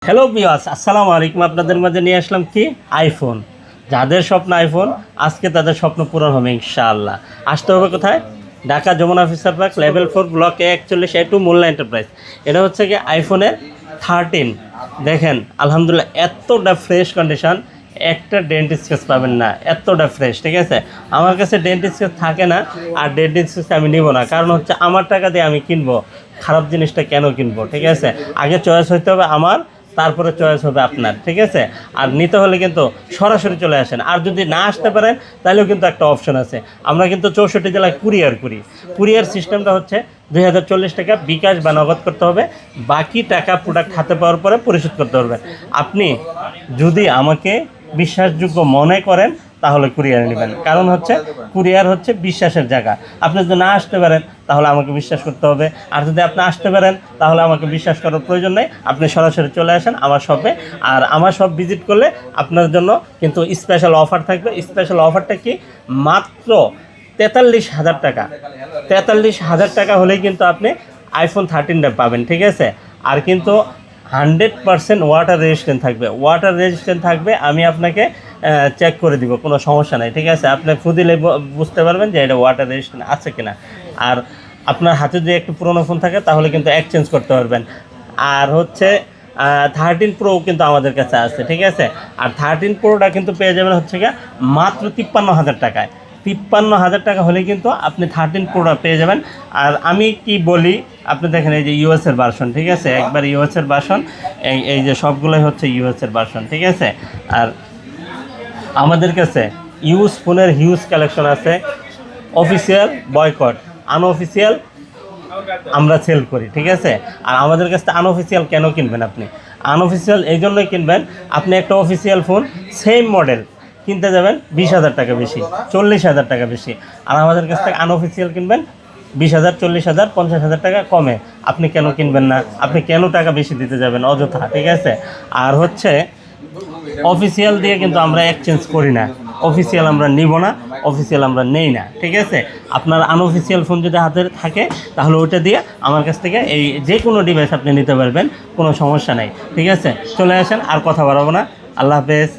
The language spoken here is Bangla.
হ্যালো ভিউয়ার্স, আসসালামু আলাইকুম। আপনাদের মাঝে নিয়ে আসলাম কি আইফোন। যাদের স্বপ্ন আইফোন, আজকে তাদের স্বপ্ন পূরণ হবে ইনশাআল্লাহ। আসতে হবে কোথায়? Dhaka Jamuna officer park, level 4, block A41A2, Molla enterprise. এটা হচ্ছে কি আইফোনের 13। দেখেন আলহামদুলিল্লাহ, এতটা ফ্রেশ কন্ডিশন, একটা ডেন্ট স্কেচ পাবেন না, এতটা ফ্রেশ। ঠিক আছে, আমার কাছে ডেন্ট স্কেচ থাকে না, আর ডেন্ট স্কেচ আমি নিব না। কারণ হচ্ছে আমার টাকা দিয়ে আমি কিনবো, খারাপ জিনিসটা কেন কিনবো? ঠিক আছে, আগে চয়েস হইতে হবে আমার, তারপরে চয়েস হবে আপনার। ঠিক আছে, আর নিতে হলে কিন্তু সরাসরি চলে আসেন। আর যদি না আসতে পারেন তাহলেও কিন্তু একটা অপশন আছে, আমরা কিন্তু 64 জেলায় কুরিয়ার করি। কুরিয়ার সিস্টেমটা হচ্ছে 2040 টাকা বিকাশ বা নগদ করতে হবে, বাকি টাকা প্রোডাক্ট হাতে পাওয়ার পরে পরিশোধ করতে পারবেন। আপনি যদি আমাকে বিশ্বাসযোগ্য মনে করেন তাহলে কুরিয়ার নেবেন, কারণ হচ্ছে কুরিয়ার হচ্ছে বিশ্বাসের জায়গা। আপনি যদি না আসতে পারেন তাহলে আমাকে বিশ্বাস করতে হবে, আর যদি আপনি আসতে পারেন তাহলে আমাকে বিশ্বাস করার প্রয়োজন নেই। আপনি সরাসরি চলে আসেন আমার শপে, আর আমার শপ ভিজিট করলে আপনার জন্য কিন্তু স্পেশাল অফার থাকবে। স্পেশাল অফারটা কি? মাত্র 43,000 টাকা। 43,000 টাকা হলেই কিন্তু আপনি আইফোন 13 পাবেন। ঠিক আছে, আর কিন্তু 100% ওয়াটার রেজিস্ট্যান্ট থাকবে। ওয়াটার রেজিস্ট্যান্ট থাকবে, আমি আপনাকে চেক করে দিব, কোনো সমস্যা নাই। ঠিক আছে, আপনি খুদিলে বুঝতে পারবেন যে এটা ওয়াটার রেজিস্ট্যান্ট আছে কিনা। আর আপনার হাতে যদি একটু পুরোনো ফোন থাকে তাহলে কিন্তু এক্সচেঞ্জ করতে পারবেন। আর হচ্ছে 13 প্রো কিন্তু আমাদের কাছে আছে। ঠিক আছে, আর 13 প্রোটা কিন্তু পেয়ে যাবেন হচ্ছে গিয়ে মাত্র 53,000 টাকায়। 53,000 টাকা হলে কিন্তু আপনি 13 প্রোটা পেয়ে যাবেন। আর আমি কি বলি, আপনি দেখেন এই যে ইউএসের ভার্সন। ঠিক আছে, একবার ইউএসের ভার্সন, এই যে সবগুলোই হচ্ছে ইউএসের ভার্সন। ঠিক আছে, আর আমাদের কাছে ইউজ ফোনের হিউজ কালেকশন আছে। অফিসিয়াল, বয়কট, আনঅফিসিয়াল আমরা সেল করি। ঠিক আছে, আর আমাদের কাছে আনঅফিসিয়াল কেন কিনবেন? আপনি আনঅফিসিয়াল এই জন্যই কিনবেন, আপনি একটা অফিসিয়াল ফোন সেম মডেল কিনতে যাবেন 20,000 টাকা বেশি, 40,000 টাকা বেশি। আর আমাদের কাছ থেকে আনঅফিসিয়াল কিনবেন 20,000, 40,000, 50,000 টাকা কমে। আপনি কেন কিনবেন না? আপনি কেন টাকা বেশি দিতে যাবেন অযথা? ঠিক আছে, আর হচ্ছে অফিসিয়াল দিয়ে কিন্তু আমরা এক্সচেঞ্জ করি না, অফিসিয়াল আমরা নিব না, অফিসিয়াল আমরা নেই না। ঠিক আছে, আপনার আনঅফিসিয়াল ফোন যদি হাতে থাকে তাহলে ওইটা দিয়ে আমার কাছ থেকে এই যে কোনো ডিভাইস আপনি নিতে পারবেন, কোনো সমস্যা নেই। ঠিক আছে, চলে আসেন, আর কথা বাড়াবো না। আল্লাহ হাফেজ।